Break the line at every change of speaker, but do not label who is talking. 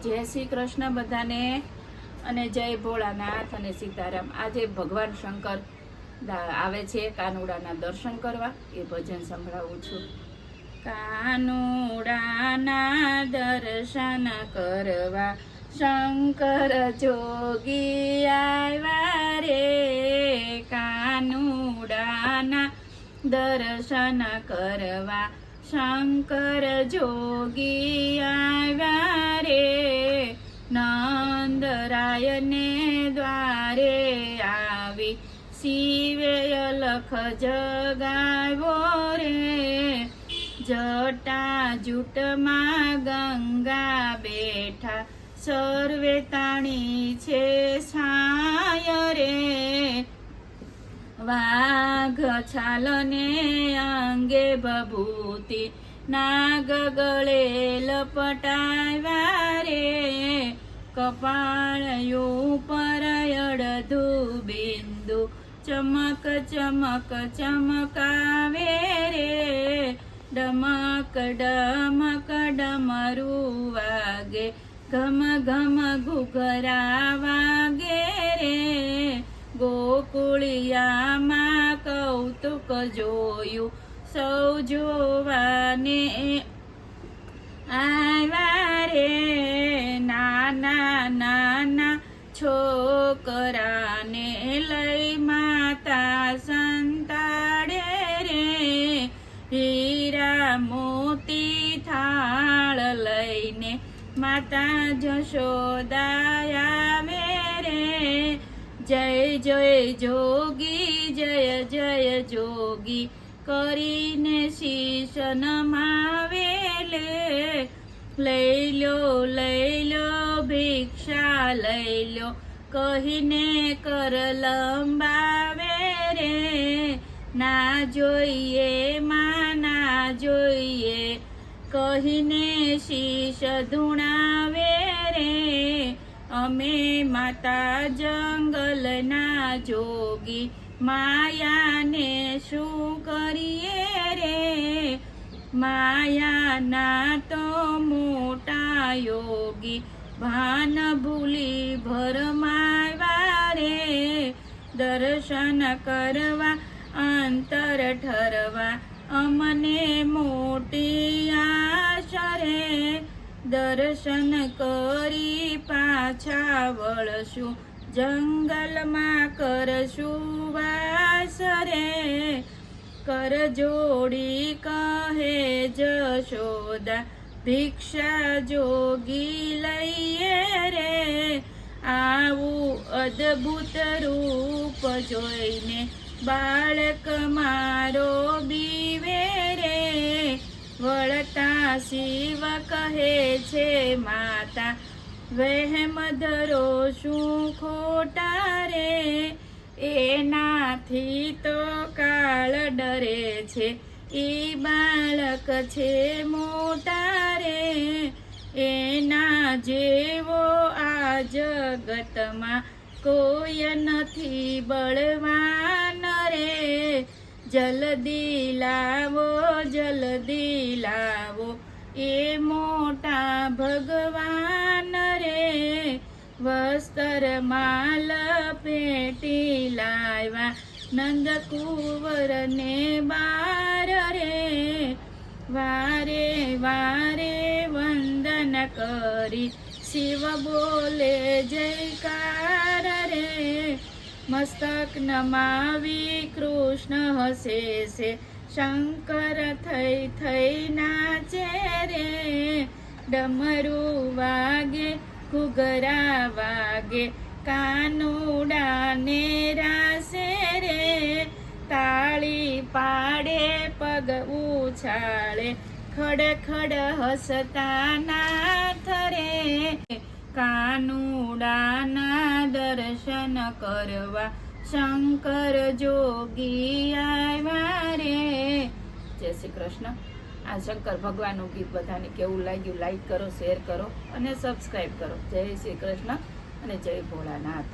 જય શ્રી કૃષ્ણ બધાને અને જય ભોળાનાથ અને સીતારામ। આજે ભગવાન શંકર આવે છે કાનુડાના દર્શન કરવા, એ ભજન સંભળાવું છું। કાનુડાના દર્શન કરવા શંકર જોગી આવ્યા રે, કાનુડાના દર્શન કરવા શંકર જોગી આવ્યા રે। નંદરાયને દ્વારે આવી શિવે અલખ જગાવ્યો રે, જટા જૂટમાં ગંગા બેઠા સર્વે તાણી છે છાય રે। વાઘ છાલને અંગે ભભૂતિ નાગ ગળે લપટાવ્યા રે, કપાળ ઉપર અડધું બિંદુ ચમક ચમક ચમકાવે રે, ડમક ડમક ડમરું વાગે ઘમ ઘમ ઘૂઘરા વાગે રે। ગોકુળિયામાં કૌતુક જોયું સૌ જોવાને આવ્યા રે, નાના નાના છોકરાને લઈ માતા સંતાડે રે, હીરા મોતી થાળ લઈને માતા જશોદા આવે રે। જય જય જોગી જય જય જોગી કરીને શીશ નમાવે લે, લઈ લો ભિક્ષા લઈ લો કહીને કર લંબાવે રે, ના જોઈએ માં ના જોઈએ કહીને શીશ ધૂણાવે રે। અમે માતા જંગલના જોગી માયાને શું કરીએ રે, માયાના તો મોટા યોગી ભાન ભૂલી ભરમાવ્યા રે, દર્શન કરવા અંતર ઠરવા અમને મોટી આશા રે, દર્શન કરી પાછા વળશું જંગલમાં કરશું વાસ રે, કર જોડી કહે જશોદા ભિક્ષા જોગી લઈએ રે, આવું અદ્ભુત રૂપ જોઈને બાળક મારો બીવે રે, વળતા શિવ કહે છે માતા વહેમ ધરો શું ખોટા રે, એનાથી તો કાળ ડરે છે ઈ બાળક છે મોટા રે, એના જેવો આ જગતમાં કોઈ નથી બળવાન રે, જલ્દી લાવો એ મોટા ભગવાન રે, વસ્ત્ર માલ પેટી લાવ્યા નંદકુંવરને બાર રે, વારે વારે વંદન કરી શિવ બોલે જયકાર રે, મસ્તક નમાવી કૃષ્ણ હસે છે શંકર થઈ થઈ નાચે રે, ડમરું વાગે ઘૂઘરા વાગે કાનુડાને રાસે રે, તાળી પાડે પગ ઉછાળે ખડ ખડ હસતા નાથ રે, કાનુડાના દર્શન કરવા શંકર જોગી આવ્યા રે। જય શ્રી કૃષ્ણ। આ શંકર ભગવાનનું ગીત બધાને કેવું લાગ્યું લાઈક કરો, શેર કરો અને સબસ્ક્રાઈબ કરો। જય શ્રી કૃષ્ણ અને જય ભોળાનાથ।